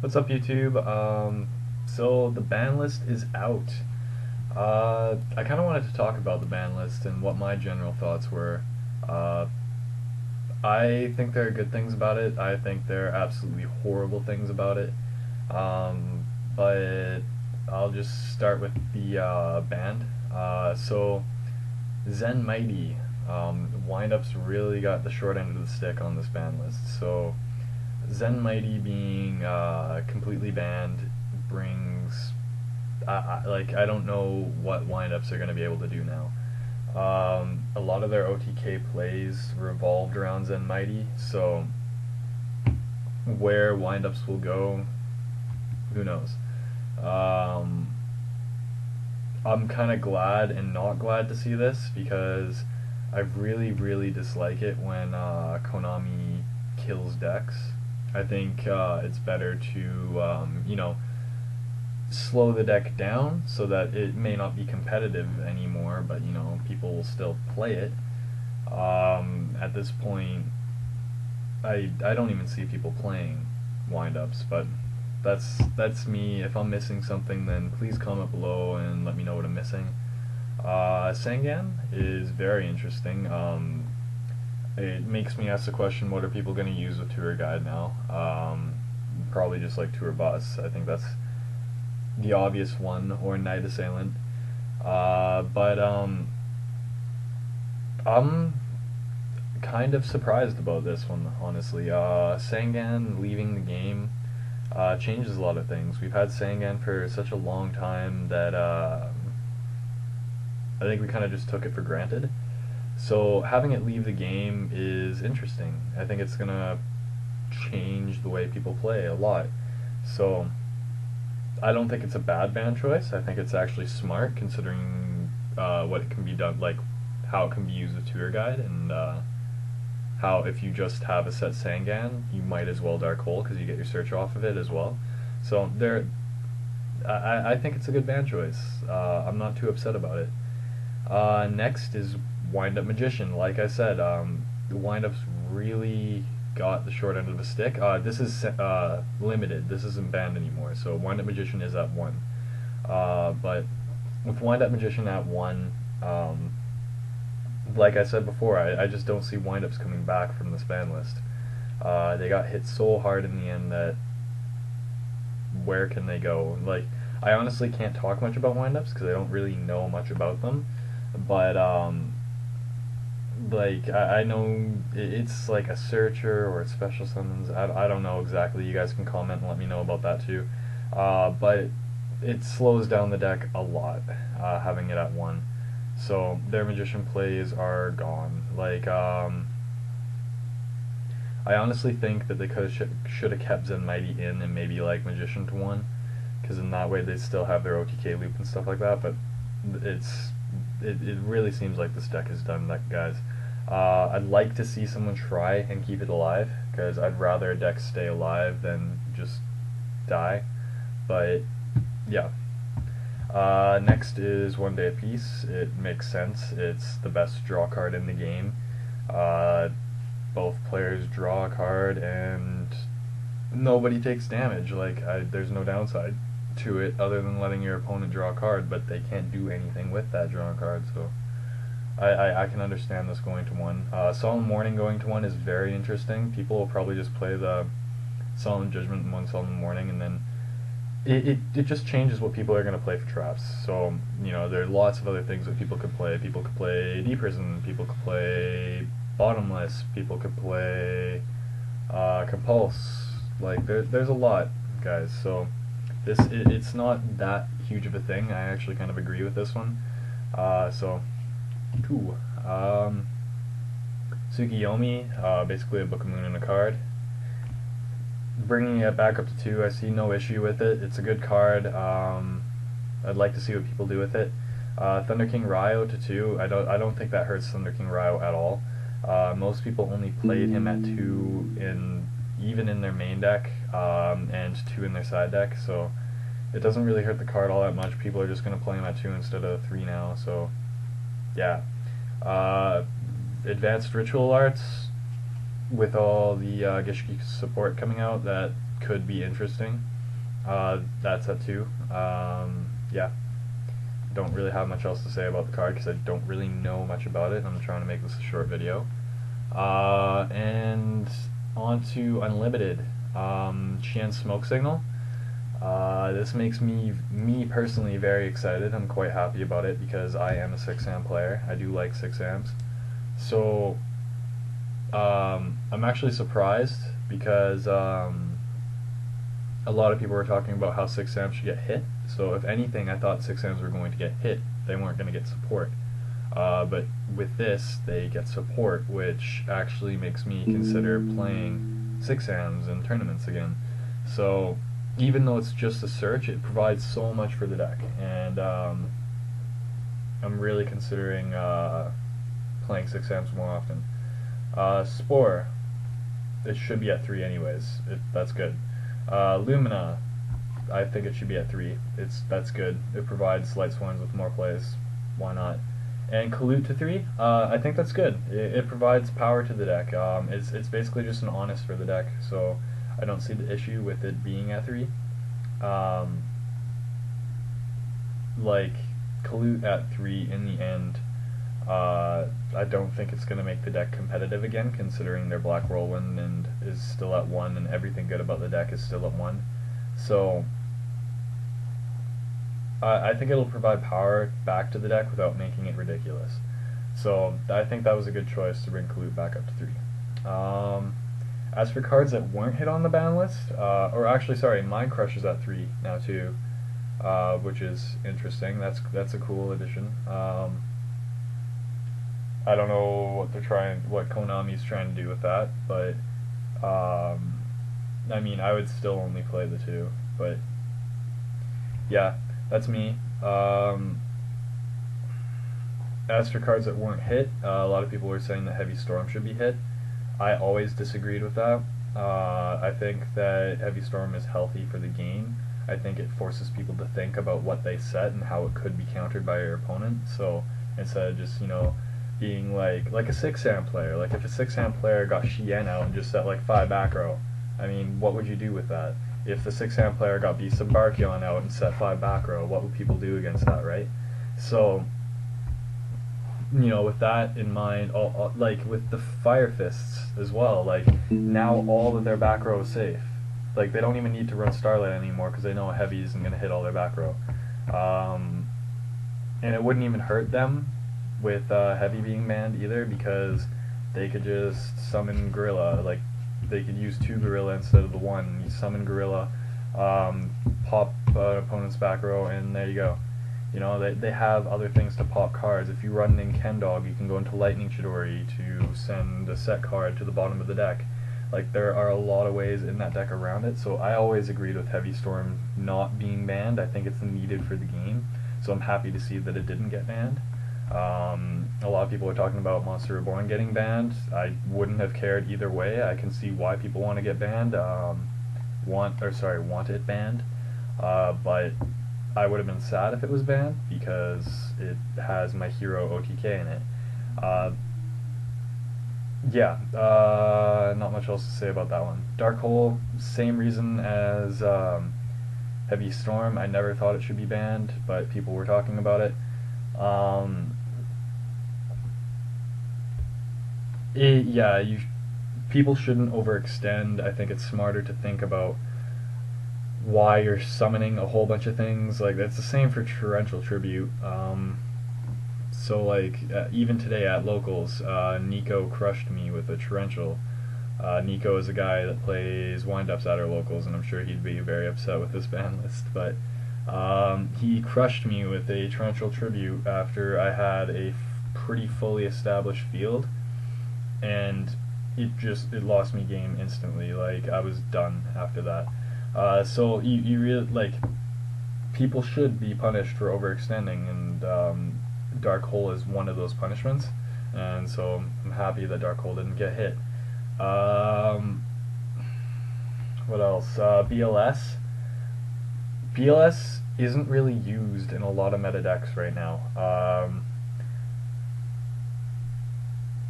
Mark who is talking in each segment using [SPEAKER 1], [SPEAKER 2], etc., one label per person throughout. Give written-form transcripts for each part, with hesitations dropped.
[SPEAKER 1] What's up, YouTube? So the ban list is out. I kind of wanted to talk about the ban list and what my general thoughts were. Uh, I think there are good things about it. I think there are absolutely horrible things about it. But I'll just start with the band. So Zen Mighty, windups really got the short end of the stick on this ban list. So Zen Mighty being completely banned brings I don't know what windups are going to be able to do now. A lot of their OTK plays revolved around Zen Mighty, so where windups will go, who knows? Um, I'm kind of glad and not glad to see this because I really dislike it when Konami kills decks. I think it's better to slow the deck down so that it may not be competitive anymore, but people will still play it. At this point, I don't even see people playing windups, but that's me. If I'm missing something, then please comment below and let me know what I'm missing. Sangan is very interesting. It makes me ask the question: what are people going to use with tour guide now? Probably just like tour bus. I think that's the obvious one, or night assailant. But I'm kind of surprised about this one, honestly. Sangan leaving the game changes a lot of things. We've had Sangan for such a long time that I think we kind of just took it for granted. So having it leave the game is interesting. I think it's gonna change the way people play a lot. So I don't think it's a bad ban choice. I think it's actually smart considering what it can be done, like how it can be used with tour guide, and how if you just have a set Sangan, you might as well Dark Hole because you get your search off of it as well. So I think it's a good ban choice. I'm not too upset about it. Next is Wind Up Magician. Like I said, the windups really got the short end of the stick. This is limited. This isn't banned anymore. So Wind Up Magician is at 1. But with Wind Up Magician at 1, like I said before, I just don't see windups coming back from this ban list. They got hit so hard in the end that where can they go? Like, I honestly can't talk much about windups because I don't really know much about them. But like I know it's like a searcher or it's special summons. I don't know exactly. You guys can comment and let me know about that too. But it slows down the deck a lot having it at 1. So their magician plays are gone. Like I honestly think that they should have kept Zen Mighty in and maybe like magician to 1, because in that way they still have their OTK loop and stuff like that. But it really seems like this deck is done, guys. I'd like to see someone try and keep it alive, because I'd rather a deck stay alive than just die. But yeah. Next is One Day of Peace. It makes sense. It's the best draw card in the game. Both players draw a card and nobody takes damage. Like, there's no downside to it other than letting your opponent draw a card, but they can't do anything with that drawn card, so I can understand this going to 1. Solemn Warning going to 1 is very interesting. People will probably just play the Solemn Judgment and 1 Solemn Warning, and then it just changes what people are going to play for traps. So, there are lots of other things that people could play. People could play Deep Prison, people could play Bottomless, people could play Compulse. Like, there's a lot, guys, so it's not that huge of a thing. I actually kind of agree with this one. So, 2. Tsukiyomi, basically a Book of Moon and a card. Bringing it back up to 2, I see no issue with it. It's a good card. I'd like to see what people do with it. Thunder King Ryo to 2. I don't think that hurts Thunder King Ryo at all. Most people only played him at 2 even in their main deck, and 2 in their side deck, so it doesn't really hurt the card all that much. People are just going to play him at 2 instead of 3 now, so yeah. Advanced Ritual Arts, with all the Gishki support coming out, that could be interesting. That's at 2. Yeah, don't really have much else to say about the card because I don't really know much about it. I'm trying to make this a short video. And on to Unlimited. Qian Smoke Signal. This makes me personally very excited. I'm quite happy about it because I am a 6-am player. I do like 6-ams. So I'm actually surprised because a lot of people were talking about how 6-ams should get hit. So if anything, I thought 6-ams were going to get hit. They weren't going to get support. But with this, they get support, which actually makes me consider playing 6-ams in tournaments again. So even though it's just a search, it provides so much for the deck, and I'm really considering playing 6-ams more often. Spore, it should be at 3 anyways. That's good. Lumina, I think it should be at 3. That's good. It provides Light Swarms with more plays. Why not? And Kalut to 3, I think that's good. It provides power to the deck. It's basically just an honest for the deck, so I don't see the issue with it being at 3. Like, Kalut at 3 in the end, I don't think it's going to make the deck competitive again, considering their Black Whirlwind and is still at 1 and everything good about the deck is still at 1. So I think it'll provide power back to the deck without making it ridiculous. So I think that was a good choice to bring Kalut back up to 3. As for cards that weren't hit on the ban list, or actually, sorry, Mind Crush is at 3 now too, which is interesting. That's a cool addition. I don't know what Konami's trying to do with that, but I mean, I would still only play the 2, but yeah, that's me. As for cards that weren't hit, a lot of people were saying that Heavy Storm should be hit. I always disagreed with that. I think that Heavy Storm is healthy for the game. I think it forces people to think about what they set and how it could be countered by your opponent. So instead of just, being like a 6-am player, like if a 6-am player got Shien out and just set like 5 back row, I mean, what would you do with that? If the 6-am player got Beast of Barkion out and set 5 back row, what would people do against that, right? So, with that in mind, like with the Fire Fists as well, like now all of their back row is safe. Like they don't even need to run Starlight anymore because they know a Heavy isn't going to hit all their back row. And it wouldn't even hurt them with Heavy being banned either because they could just summon Gorilla. Like they could use 2 Gorilla instead of the 1. You summon Gorilla, pop an opponent's back row, and there you go. They have other things to pop cards. If you run in Kendog, you can go into Lightning Chidori to send a set card to the bottom of the deck. Like, there are a lot of ways in that deck around it, so I always agreed with Heavy Storm not being banned. I think it's needed for the game, so I'm happy to see that it didn't get banned. A lot of people are talking about Monster Reborn getting banned. I wouldn't have cared either way. I can see why people want to get banned, want it banned, but I would have been sad if it was banned because it has my hero OTK in it. Yeah, not much else to say about that one. Dark Hole, same reason as Heavy Storm. I never thought it should be banned, but people were talking about it. People shouldn't overextend. I think it's smarter to think about why you're summoning a whole bunch of things. Like that's the same for Torrential Tribute. So like even today at locals, Nico crushed me with a Torrential. Nico is a guy that plays windups at our locals, and I'm sure he'd be very upset with this ban list. But he crushed me with a Torrential Tribute after I had a pretty fully established field, and it lost me game instantly. Like I was done after that. So you really, like, people should be punished for overextending, and Dark Hole is one of those punishments, and so I'm happy that Dark Hole didn't get hit. What else? BLS. BLS isn't really used in a lot of meta decks right now.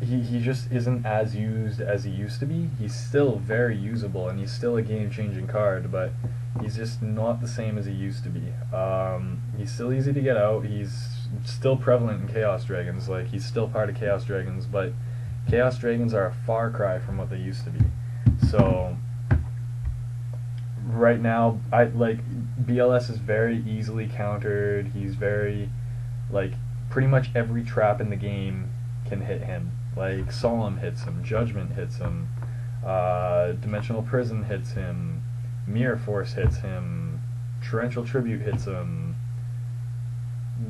[SPEAKER 1] he just isn't as used as he used to be. He's still very usable, and he's still a game-changing card, but he's just not the same as he used to be. He's still easy to get out. He's still prevalent in Chaos Dragons. Like, he's still part of Chaos Dragons, but Chaos Dragons are a far cry from what they used to be. So right now, I like BLS is very easily countered. He's very like pretty much every trap in the game can hit him. Like Solemn hits him, Judgment hits him, Dimensional Prison hits him, Mirror Force hits him, Torrential Tribute hits him.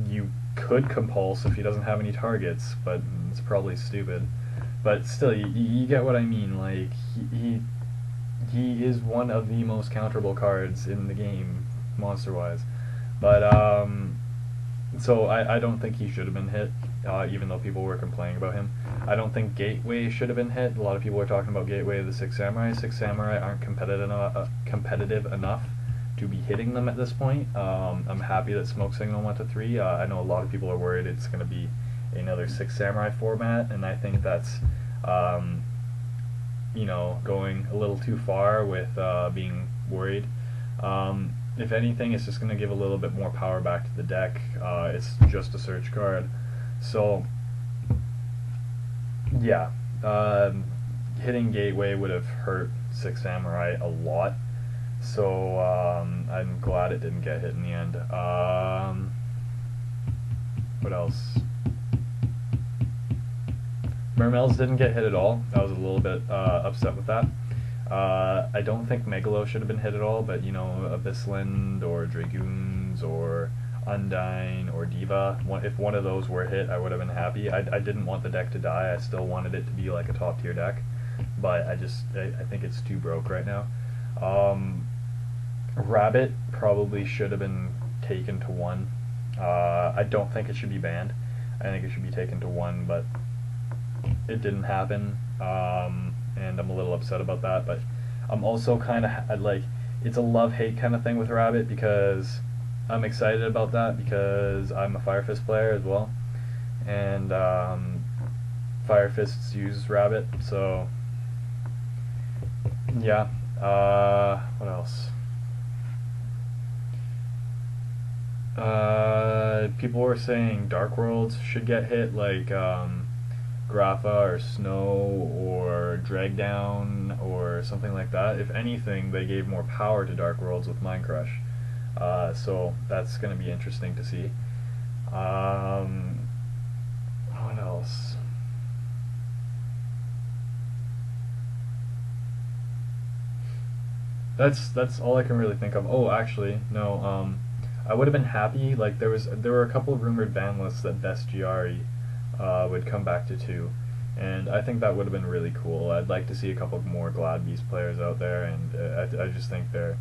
[SPEAKER 1] You could compulse if he doesn't have any targets, but it's probably stupid. But still, you get what I mean. Like he is one of the most counterable cards in the game, monster-wise. But so I don't think he should have been hit, even though people were complaining about him. I don't think Gateway should have been hit. A lot of people are talking about Gateway of the Six Samurai. Six Samurai aren't competitive enough to be hitting them at this point. I'm happy that Smoke Signal went to 3. I know a lot of people are worried it's going to be another Six Samurai format, and I think that's going a little too far with being worried. If anything, it's just going to give a little bit more power back to the deck. It's just a search card. So, yeah. Hitting Gateway would have hurt Six Samurai a lot. So, I'm glad it didn't get hit in the end. What else? Mermel's didn't get hit at all. I was a little bit upset with that. I don't think Megalo should have been hit at all, but Abyssland or Dragoons or Undyne or Diva, if one of those were hit, I would have been happy. I didn't want the deck to die. I still wanted it to be like a top tier deck, but I think it's too broke right now. Rabbit probably should have been taken to 1. I don't think it should be banned. I think it should be taken to 1, but it didn't happen, and I'm a little upset about that. But I'm also kind of like, it's a love-hate kind of thing with Rabbit, because I'm excited about that because I'm a Fire Fist player as well, and Fire Fists use Rabbit, so yeah. What else? People were saying Dark Worlds should get hit, like Grapha or Snow or Drag Down or something like that. If anything, they gave more power to Dark Worlds with Mind Crush. So that's going to be interesting to see. What else? That's all I can really think of. Oh, actually, no. I would have been happy. Like there were a couple of rumored ban lists that Bestiari would come back to 2, and I think that would have been really cool. I'd like to see a couple more Glad Beast players out there, and I just think there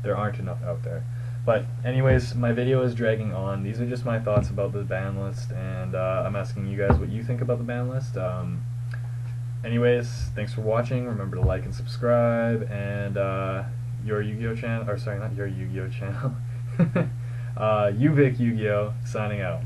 [SPEAKER 1] aren't enough out there. But anyways, my video is dragging on. These are just my thoughts about the ban list, and I'm asking you guys what you think about the ban list. Anyways, thanks for watching. Remember to like and subscribe, and your Yu-Gi-Oh channel, or sorry, not your Yu-Gi-Oh channel, Uvik Yu-Gi-Oh, signing out.